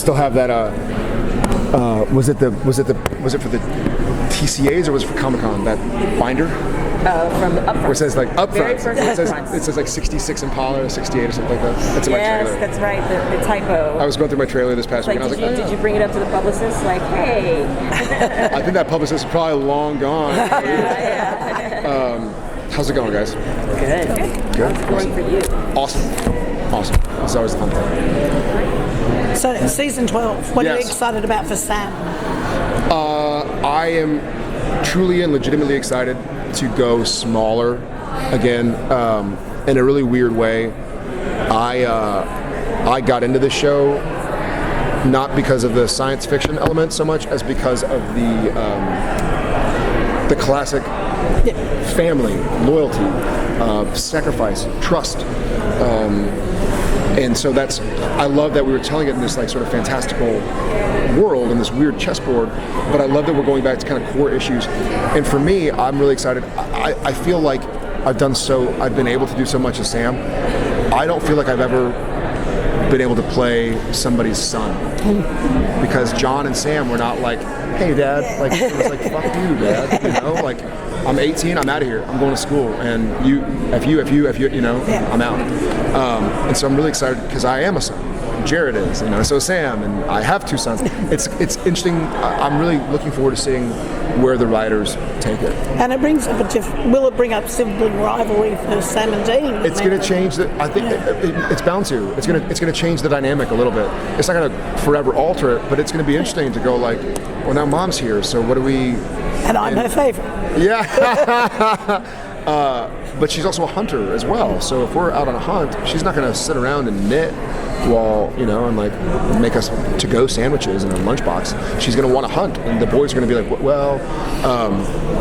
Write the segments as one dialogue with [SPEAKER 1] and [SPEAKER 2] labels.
[SPEAKER 1] still have that. Was it for the TCAs or was it for Comic-Con? That binder?
[SPEAKER 2] From the upfront.
[SPEAKER 1] Where it says like
[SPEAKER 2] Very
[SPEAKER 1] upfront.
[SPEAKER 2] first
[SPEAKER 1] It says like 66 Impala or 68 or something like that. That's in my trailer.
[SPEAKER 2] Yes, that's right. The typo.
[SPEAKER 1] I was going through my trailer this past week and I was like,
[SPEAKER 2] did you bring it up to the publicist? Like, hey.
[SPEAKER 1] I think that publicist is probably long gone. How's it going, guys?
[SPEAKER 2] Good.
[SPEAKER 1] Good.
[SPEAKER 2] How's it going for you?
[SPEAKER 1] Awesome. It's always a fun thing.
[SPEAKER 3] So season 12, what are you
[SPEAKER 1] Yes.
[SPEAKER 3] excited about for Sam?
[SPEAKER 1] I am truly and legitimately excited to go smaller again, in a really weird way. I got into this show not because of the science fiction element so much as because of the classic family, loyalty, sacrifice, trust. And so I love that we were telling it in this like sort of fantastical world and this weird chessboard, but I love that we're going back to kind of core issues. And for me, I'm really excited. I feel like I've been able to do so much as Sam. I don't feel like I've ever been able to play somebody's son. Because John and Sam were not like, hey Dad, like it was like, fuck you, Dad, you know, like I'm 18, I'm out of here, I'm going to school, and if you, you know, I'm out. And so I'm really excited because I am a son. Jared is, you know, so Sam, and I have two sons. It's interesting. I'm really looking forward to seeing where the writers take it.
[SPEAKER 3] And it brings up will it bring up sibling rivalry for Sam and Dean?
[SPEAKER 1] It's going to change I think it's bound to. It's going to change the dynamic a little bit. It's not going to forever alter it, but it's going to be interesting to go like, well, now Mom's here, so what do we?
[SPEAKER 3] And I'm her favorite.
[SPEAKER 1] Yeah. But she's also a hunter as well. So if we're out on a hunt, she's not going to sit around and knit while, you know, and like make us to-go sandwiches in a lunchbox. She's going to want to hunt, and the boys are going to be like, well,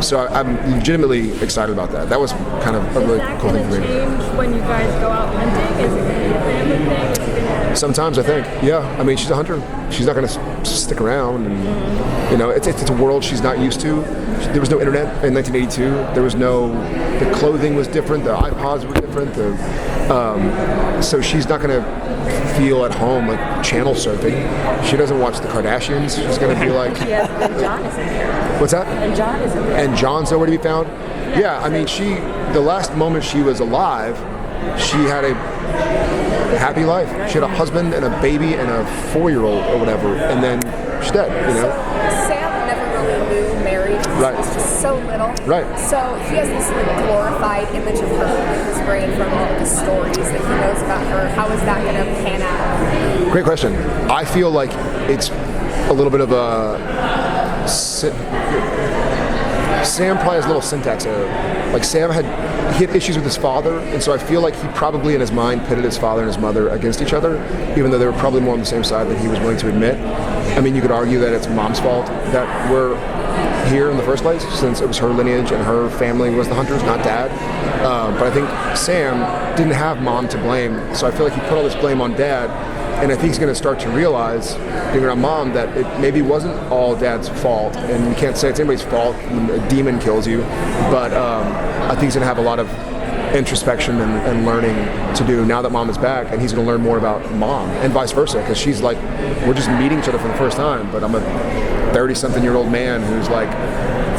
[SPEAKER 1] so I'm legitimately excited about that. That was kind of a really cool thing for me.
[SPEAKER 4] Is that going to change when you guys go out hunting? Is it going to be a family thing?
[SPEAKER 1] Sometimes I think, yeah. I mean, she's a hunter. She's not going to stick around, and you know, it's a world she's not used to. There was no internet in 1982. The clothing was different. The iPods were different. So she's not going to feel at home like channel surfing. She doesn't watch the Kardashians. She's going to be like,
[SPEAKER 2] Yes, and John is in there.
[SPEAKER 1] what's that?
[SPEAKER 2] And John is in there.
[SPEAKER 1] And John's nowhere to be found. Yeah, I mean, the last moment she was alive, she had a happy life. She had a husband and a baby and a 4-year-old or whatever, and then she's dead, you know?
[SPEAKER 4] Sam never really knew Mary.
[SPEAKER 1] Right.
[SPEAKER 4] He was just so little.
[SPEAKER 1] Right.
[SPEAKER 4] So he has this like, glorified image of her in his brain from all the stories that he knows about her. How is that going to pan out?
[SPEAKER 1] Great question. I feel like it's a little bit of a... Sam probably has a little syntax error. Like Sam had issues with his father, and so I feel like he probably in his mind pitted his father and his mother against each other, even though they were probably more on the same side than he was willing to admit. I mean, you could argue that it's Mom's fault that we're here in the first place, since it was her lineage and her family was the hunters, not Dad. But I think Sam didn't have Mom to blame, so I feel like he put all this blame on Dad. And I think he's going to start to realize, being around Mom, that it maybe wasn't all Dad's fault, and you can't say it's anybody's fault when a demon kills you. But I think he's going to have a lot of introspection and learning to do now that Mom is back, and he's going to learn more about Mom, and vice versa, because she's like, we're just meeting each other for the first time, but I'm a 30-something-year-old man who's like,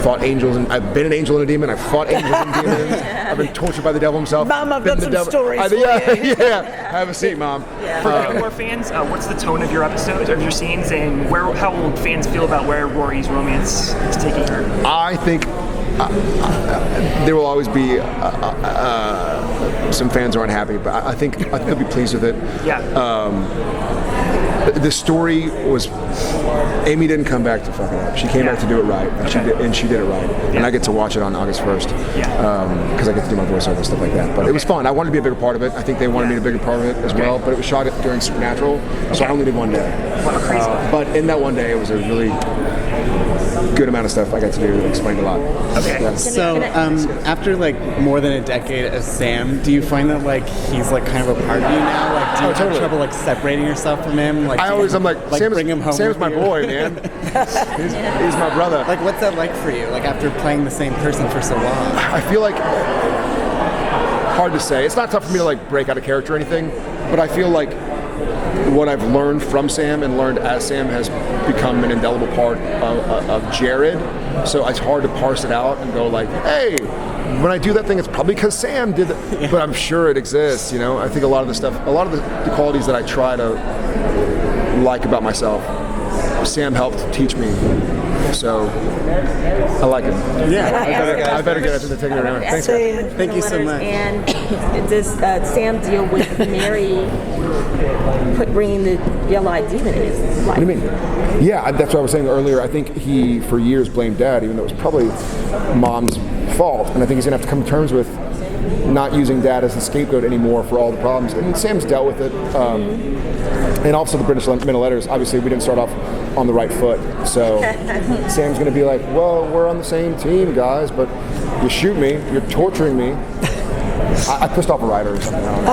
[SPEAKER 1] fought angels, and I've been an angel and a demon. I've fought angels and demons. I've been tortured by the devil himself.
[SPEAKER 3] Mom, I've got some stories for
[SPEAKER 1] yeah,
[SPEAKER 3] you.
[SPEAKER 1] yeah. Have a seat, Mom.
[SPEAKER 5] For Nevermore fans, what's the tone of your episodes, of your scenes, and how will fans feel about where Rory's romance is taking her?
[SPEAKER 1] I think there will always be some fans who are unhappy, but I think they'll be pleased with it.
[SPEAKER 5] Yeah.
[SPEAKER 1] The story was, Amy didn't come back to fuck it up. She came back to do it right, and she did it right. And I get to watch it on August 1st because I get to do my voiceover and stuff like that. But it was fun. I wanted to be a bigger part of it. I think they wanted me to be a bigger part of it as well. But it was shot during Supernatural, so I only did one day. But in that one day, it was a really good amount of stuff I got to do. It explained a lot.
[SPEAKER 5] Okay.
[SPEAKER 1] Yeah.
[SPEAKER 6] So after like more than a decade as Sam, do you find that like he's like kind of a part of you now? Like do you have trouble like separating yourself from him? Like
[SPEAKER 1] I'm like
[SPEAKER 6] bring him home.
[SPEAKER 1] Sam's my boy, man. he's my brother.
[SPEAKER 6] Like what's that like for you? Like after playing the same person for so long?
[SPEAKER 1] I feel like hard to say. It's not tough for me to like break out of character or anything, but I feel like what I've learned from Sam and learned as Sam has become an indelible part of Jared. So it's hard to parse it out and go like, hey, when I do that thing, it's probably because Sam did that. But I'm sure it exists, I think a lot of the qualities that I try to like about myself, Sam helped teach me. So I like it.
[SPEAKER 6] Yeah.
[SPEAKER 1] I better get into the taking it around. Thanks, guys.
[SPEAKER 6] Thank you so much.
[SPEAKER 2] And does Sam deal with Mary bringing the yellow ID in his life?
[SPEAKER 1] What do you mean? Yeah, that's what I was saying earlier. I think he, for years, blamed Dad, even though it was probably Mom's fault. And I think he's going to have to come to terms with not using Dad as the scapegoat anymore for all the problems. And Sam's dealt with it. And also the British men of letters. Obviously, we didn't start off on the right foot. So Sam's going to be like, well, we're on the same team, guys, but you shoot me, you're torturing me. I pissed off a writer or something. I don't know.